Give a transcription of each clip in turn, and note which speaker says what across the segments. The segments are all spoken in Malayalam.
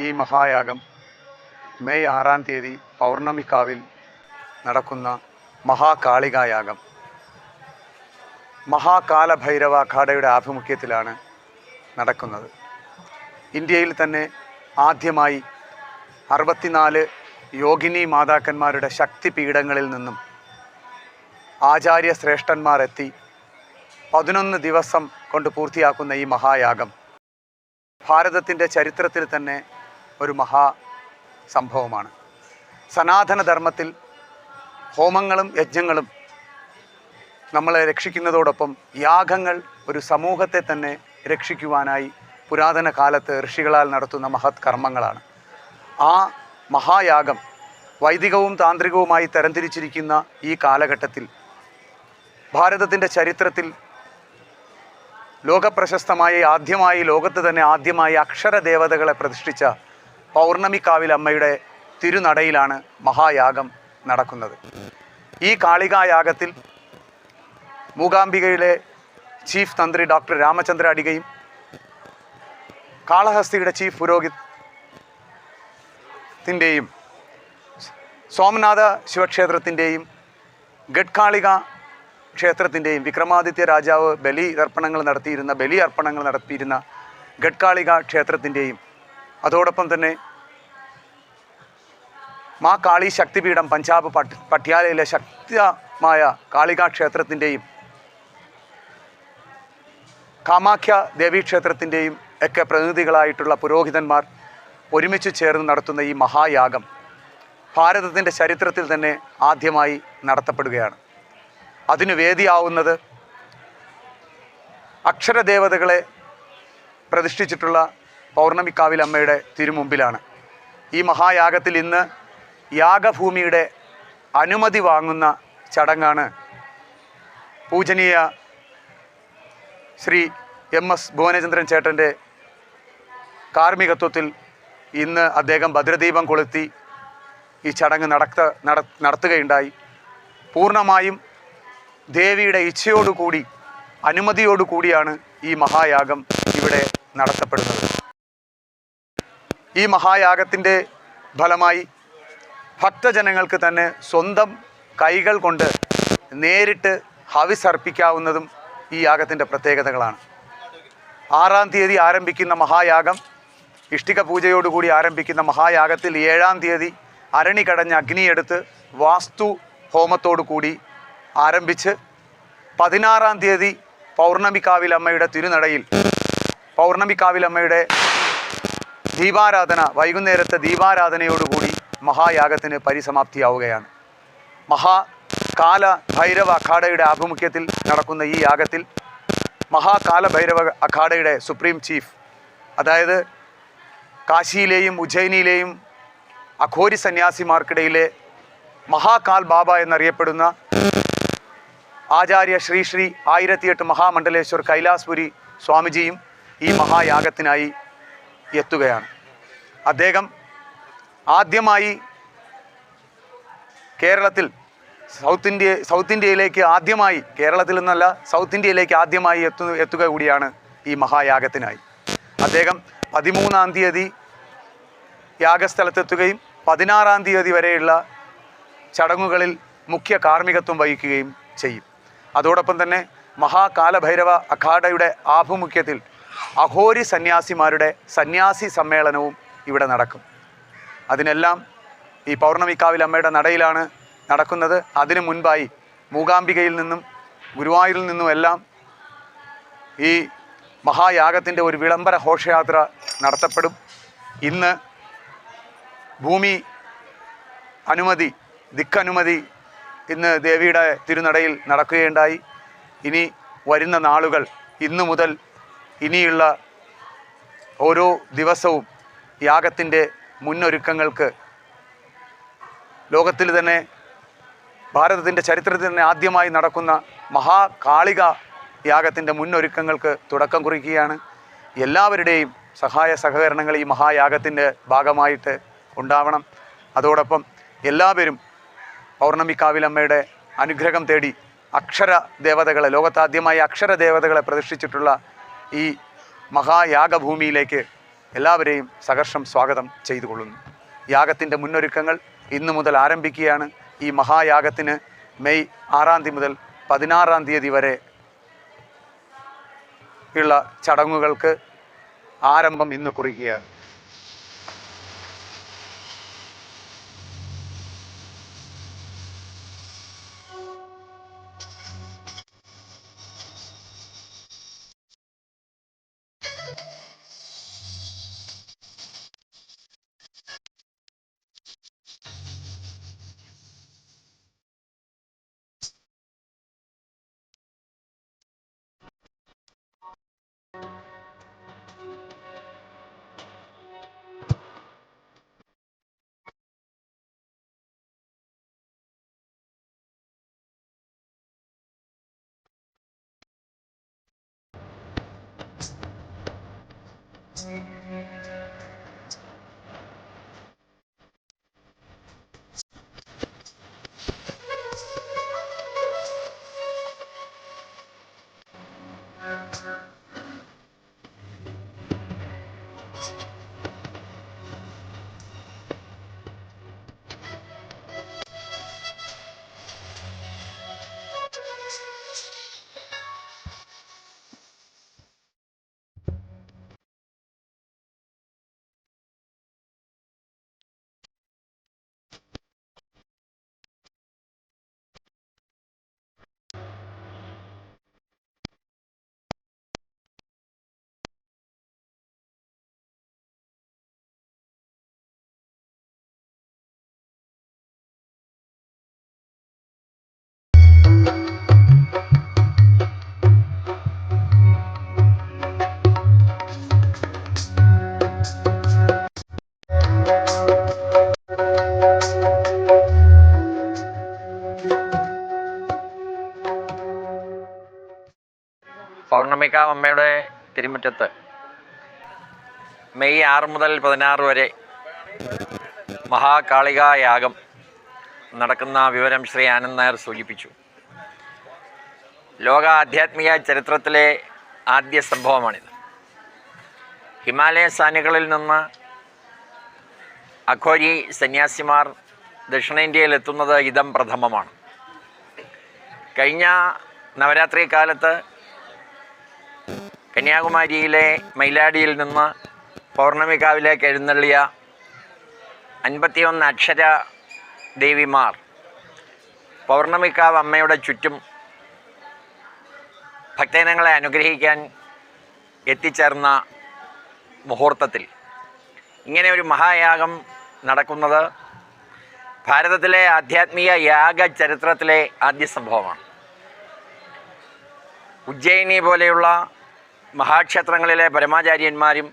Speaker 1: ഈ മഹായാഗം മെയ് 6-ാം തീയതി പൗർണമിക്കാവിൽ നടക്കുന്ന മഹാകാളികായാഗം മഹാകാലഭൈരവ അഖാഡയുടെ ആഭിമുഖ്യത്തിലാണ് നടക്കുന്നത്. ഇന്ത്യയിൽ തന്നെ ആദ്യമായി 64 യോഗിനി മാതാക്കന്മാരുടെ ശക്തിപീഠങ്ങളിൽ നിന്നും ആചാര്യ ശ്രേഷ്ഠന്മാർ എത്തി 11 ദിവസം കൊണ്ട് പൂർത്തിയാക്കുന്ന ഈ മഹായാഗം ഭാരതത്തിൻ്റെ ചരിത്രത്തിൽ തന്നെ ഒരു സംഭവമാണ്. സനാതനധർമ്മത്തിൽ ഹോമങ്ങളും യജ്ഞങ്ങളും നമ്മളെ രക്ഷിക്കുന്നതോടൊപ്പം യാഗങ്ങൾ ഒരു സമൂഹത്തെ തന്നെ രക്ഷിക്കുവാനായി പുരാതന കാലത്ത് ഋഷികളാൽ നടത്തുന്ന മഹത് കർമ്മങ്ങളാണ്. ആ മഹായാഗം വൈദികവും താന്ത്രികവുമായി തരംതിരിച്ചിരിക്കുന്ന ഈ കാലഘട്ടത്തിൽ ഭാരതത്തിൻ്റെ ചരിത്രത്തിൽ ലോകപ്രശസ്തമായി ലോകത്ത് തന്നെ ആദ്യമായി അക്ഷരദേവതകളെ പ്രതിഷ്ഠിച്ച പൗർണമിക്കാവിൽ അമ്മയുടെ തിരുനടയിലാണ് മഹായാഗം നടക്കുന്നത്. ഈ കാളികായാഗത്തിൽ മൂകാംബികയിലെ ചീഫ് തന്ത്രി ഡോക്ടർ രാമചന്ദ്ര അടികയും കാളഹസ്തിയുടെ ചീഫ് പുരോഹിതത്തിൻ്റെയും സോമനാഥ ശിവക്ഷേത്രത്തിൻ്റെയും ഗഡ്കാളിക ക്ഷേത്രത്തിൻ്റെയും വിക്രമാദിത്യ രാജാവ് ബലി അർപ്പണങ്ങൾ നടത്തിയിരുന്ന ഗഡ്കാളിക ക്ഷേത്രത്തിൻ്റെയും അതോടൊപ്പം തന്നെ മാ കാളി ശക്തിപീഠം പഞ്ചാബ് പട്യാലയിലെ ശക്തമായ കാളികാ ക്ഷേത്രത്തിൻ്റെയും കാമാഖ്യ ദേവീക്ഷേത്രത്തിൻ്റെയും ഒക്കെ പ്രതിനിധികളായിട്ടുള്ള പുരോഹിതന്മാർ ഒരുമിച്ച് ചേർന്ന് നടത്തുന്ന ഈ മഹായാഗം ഭാരതത്തിൻ്റെ ചരിത്രത്തിൽ തന്നെ ആദ്യമായി നടത്തപ്പെടുകയാണ്. അതിനു വേദിയാവുന്നത് അക്ഷരദേവതകളെ പ്രതിഷ്ഠിച്ചിട്ടുള്ള പൗർണമിക്കാവിൽ അമ്മയുടെ തിരുമുമ്പിലാണ്. ഈ മഹായാഗത്തിൽ ഇന്ന് യാഗഭൂമിയുടെ അനുമതി വാങ്ങുന്ന ചടങ്ങാണ് പൂജനീയ ശ്രീ MS ഭുവനചന്ദ്രൻ ചേട്ടൻ്റെ കാർമ്മികത്വത്തിൽ ഇന്ന് അദ്ദേഹം ഭദ്രദീപം കൊളുത്തി ഈ ചടങ്ങ് നടത്തുകയുണ്ടായി. പൂർണ്ണമായും ദേവിയുടെ ഇച്ഛയോടുകൂടി അനുമതിയോടുകൂടിയാണ് ഈ മഹായാഗം ഇവിടെ നടത്തപ്പെടുന്നത്. ഈ മഹായാഗത്തിൻ്റെ ഫലമായി ഭക്തജനങ്ങൾക്ക് തന്നെ സ്വന്തം കൈകൾ കൊണ്ട് നേരിട്ട് ഹവിസ് അർപ്പിക്കാവുന്നതും ഈ യാഗത്തിൻ്റെ പ്രത്യേകതകളാണ്. 6-ാം തീയതി ആരംഭിക്കുന്ന മഹായാഗം ഇഷ്ടിക പൂജയോടുകൂടി ആരംഭിക്കുന്ന മഹായാഗത്തിൽ 7-ാം തീയതി അരണി കടഞ്ഞ അഗ്നിയെടുത്ത് വാസ്തു ഹോമത്തോടു കൂടി ആരംഭിച്ച് 16-ാം തീയതി പൗർണമിക്കാവിൽ അമ്മയുടെ തിരുനടയിൽ പൗർണമിക്കാവിൽ അമ്മയുടെ ദീപാരാധന വൈകുന്നേരത്തെ ദീപാരാധനയോടുകൂടി മഹായാഗത്തിന് പരിസമാപ്തിയാവുകയാണ്. മഹാകാല ഭൈരവ അഖാഡയുടെ ആഭിമുഖ്യത്തിൽ നടക്കുന്ന ഈ യാഗത്തിൽ മഹാകാല ഭൈരവ അഖാഡയുടെ സുപ്രീം ചീഫ്, അതായത് കാശിയിലെയും ഉജ്ജയിനിയിലെയും അഘോരി സന്യാസിമാർക്കിടയിലെ മഹാകാൽ ബാബ എന്നറിയപ്പെടുന്ന ആചാര്യ ശ്രീ 1008 മഹാമണ്ഡലേശ്വർ കൈലാസ്പുരി സ്വാമിജിയും ഈ മഹായാഗത്തിനായി എത്തുകയാണ്. അദ്ദേഹം ആദ്യമായി കേരളത്തിൽ സൗത്ത് ഇന്ത്യയിലേക്ക് ആദ്യമായി, കേരളത്തിൽ നിന്നല്ല സൗത്ത് ഇന്ത്യയിലേക്ക് ആദ്യമായി എത്തുക കൂടിയാണ് ഈ മഹായാഗത്തിനായി. അദ്ദേഹം 13-ാം തീയതി യാഗസ്ഥലത്തെത്തുകയും 16-ാം തീയതി വരെയുള്ള ചടങ്ങുകളിൽ മുഖ്യ കാർമ്മികത്വം വഹിക്കുകയും ചെയ്യും. അതോടൊപ്പം തന്നെ മഹാകാലഭൈരവ അഖാഡയുടെ ആഭിമുഖ്യത്തിൽ അഘോരി സന്യാസിമാരുടെ സന്യാസി സമ്മേളനവും ഇവിടെ നടക്കും. അതിനെല്ലാം ഈ പൗർണമിക്കാവിൽ അമ്മയുടെ നടയിലാണ് നടക്കുന്നത്. അതിനു മുൻപായി മൂകാംബികയിൽ നിന്നും ഗുരുവായൂരിൽ നിന്നുമെല്ലാം ഈ മഹായാഗത്തിൻ്റെ ഒരു വിളംബര ഘോഷയാത്ര നടത്തപ്പെടും. ഇന്ന് ഭൂമി അനുമതി, ദിക്കനുമതി ഇന്ന് ദേവിയുടെ തിരുനടയിൽ നടക്കുകയുണ്ടായി. ഇനി വരുന്ന നാളുകൾ ഇന്നു മുതൽ ഇനിയുള്ള ഓരോ ദിവസവും യാഗത്തിൻ്റെ മുന്നൊരുക്കങ്ങൾക്ക് ലോകത്തിൽ തന്നെ ഭാരതത്തിൻ്റെ ചരിത്രത്തിൽ തന്നെ ആദ്യമായി നടക്കുന്ന മഹാകാളിക യാഗത്തിൻ്റെ മുന്നൊരുക്കങ്ങൾക്ക് തുടക്കം കുറിക്കുകയാണ്. എല്ലാവരുടെയും സഹായ സഹകരണങ്ങൾ ഈ മഹായാഗത്തിൻ്റെ ഭാഗമായിട്ട് ഉണ്ടാവണം. അതോടൊപ്പം എല്ലാവരും പൗർണമിക്കാവിലമ്മയുടെ അനുഗ്രഹം തേടി അക്ഷര ദേവതകളെ, ലോകത്താദ്യമായി അക്ഷര ദേവതകളെ പ്രതിഷ്ഠിച്ചിട്ടുള്ള ഈ മഹായാഗഭൂമിയിലേക്ക് എല്ലാവരെയും സഹർഷം സ്വാഗതം ചെയ്തു കൊള്ളുന്നു. യാഗത്തിൻ്റെ മുന്നൊരുക്കങ്ങൾ ഇന്നു മുതൽ ആരംഭിക്കുകയാണ്. ഈ മഹായാഗത്തിന് മെയ് 6 മുതൽ 16 വരെ ഉള്ള ചടങ്ങുകൾക്ക് ആരംഭം ഇന്ന് കുറിക്കുകയാണ്.
Speaker 2: പൗർണമിക്കാവമ്മയുടെ തിരുമുറ്റത്ത് മെയ് 6 മുതൽ 16 വരെ മഹാകാളികാ യാഗം നടക്കുന്ന വിവരം ശ്രീ ആനന്ദ് നായർ സൂചിപ്പിച്ചു. ലോക ആധ്യാത്മിക ചരിത്രത്തിലെ ആദ്യ സംഭവമാണിത്. ഹിമാലയ സാനുകളിൽ നിന്ന് അഘോരി സന്യാസിമാർ ദക്ഷിണേന്ത്യയിലെത്തുന്നത് ഇതം പ്രഥമമാണ്. കഴിഞ്ഞ നവരാത്രി കാലത്ത് കന്യാകുമാരിയിലെ മൈലാടിയിൽ നിന്ന് പൗർണമിക്കാവിലേക്ക് എഴുന്നള്ളിയ 51 അക്ഷര ദേവിമാർ പൗർണമിക്കാവ് അമ്മയുടെ ചുറ്റും ഭക്തജനങ്ങളെ അനുഗ്രഹിക്കാൻ എത്തിച്ചേർന്ന മുഹൂർത്തത്തിൽ ഇങ്ങനെ ഒരു മഹായാഗം നടക്കുന്നത് ഭാരതത്തിലെ ആധ്യാത്മിക യാഗ ചരിത്രത്തിലെ ആദ്യ സംഭവമാണ്. ഉജ്ജയിനി പോലെയുള്ള മഹാക്ഷേത്രങ്ങളിലെ പരമാചാര്യന്മാരും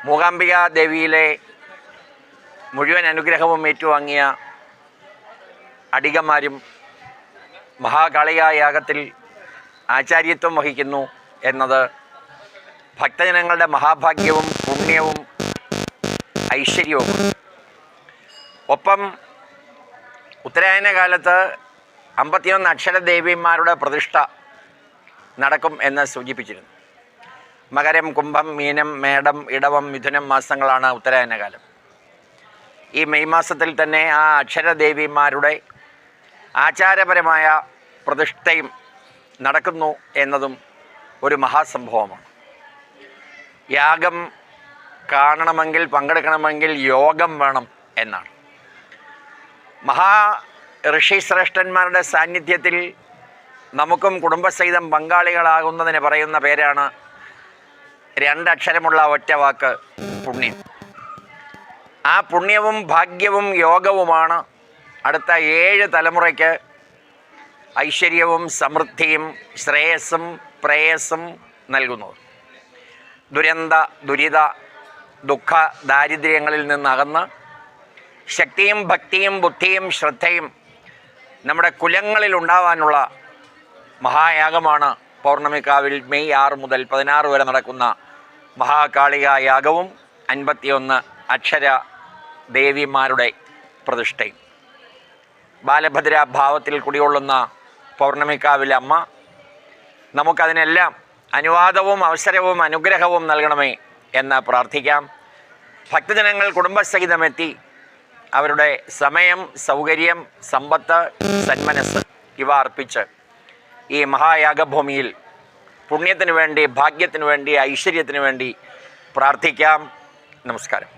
Speaker 2: മൂകാംബിക ദേവിയിലെ മുഴുവൻ അനുഗ്രഹവും ഏറ്റുവാങ്ങിയ അടികന്മാരും മഹാകാളികാ യാഗത്തിൽ ആചാര്യത്വം വഹിക്കുന്നു എന്നത് ഭക്തജനങ്ങളുടെ മഹാഭാഗ്യവും പുണ്യവും ഐശ്വര്യവും. ഒപ്പം ഉത്തരായന കാലത്ത് 51 അക്ഷരദേവിമാരുടെ പ്രതിഷ്ഠ നടക്കും എന്ന് സൂചിപ്പിച്ചിരുന്നു. മകരം, കുംഭം, മീനം, മേടം, ഇടവം, മിഥുനം മാസങ്ങളാണ് ഉത്തരായന കാലം. ഈ മെയ് മാസത്തിൽ തന്നെ ആ അക്ഷരദേവിമാരുടെ ആചാരപരമായ പ്രതിഷ്ഠയും നടക്കുന്നു എന്നതും ഒരു മഹാസംഭവമാണ്. യാഗം കാണണമെങ്കിൽ, പങ്കെടുക്കണമെങ്കിൽ യോഗം വേണം എന്നാണ്. ഋഷിശ്രേഷ്ഠന്മാരുടെ സാന്നിധ്യത്തിൽ നമുക്കും കുടുംബസഹിതം പങ്കാളികളാകുന്നതിന് പറയുന്ന പേരാണ് 2 അക്ഷരമുള്ള ഒറ്റ വാക്ക് പുണ്യം. ആ പുണ്യവും ഭാഗ്യവും യോഗവുമാണ് അടുത്ത 7 തലമുറയ്ക്ക് ഐശ്വര്യവും സമൃദ്ധിയും ശ്രേയസ്സും പ്രേയസ്സും നൽകുന്നത്. ദുരന്ത ദുരിത ദുഃഖ ദാരിദ്ര്യങ്ങളിൽ നിന്നകന്ന് ശക്തിയും ഭക്തിയും ബുദ്ധിയും ശ്രദ്ധയും നമ്മുടെ കുലങ്ങളിൽ ഉണ്ടാവാനുള്ള മഹായാഗമാണ് പൗർണമിക്കാവിൽ മെയ് 6 മുതൽ 16 വരെ നടക്കുന്ന മഹാകാളികാ യാഗവും 51 അക്ഷര ദേവിമാരുടെ പ്രതിഷ്ഠയും. ബാലഭദ്ര ഭാവത്തിൽ കുടികൊള്ളുന്ന പൗർണമിക്കാവിലെ അമ്മ നമുക്കതിനെല്ലാം അനുവാദവും അവസരവും അനുഗ്രഹവും നൽകണമേ എന്ന് പ്രാർത്ഥിക്കാം. ഭക്തജനങ്ങൾ കുടുംബസഹിതമെത്തി അവരുടെ സമയം, സൗകര്യം, സമ്പത്ത്, സന്മനസ് ഇവ അർപ്പിച്ച് ഈ മഹായാഗഭൂമിയിൽ പുണ്യത്തിന് വേണ്ടി, ഭാഗ്യത്തിന് വേണ്ടി, ഐശ്വര്യത്തിന് വേണ്ടി പ്രാർത്ഥിക്കാം. നമസ്കാരം.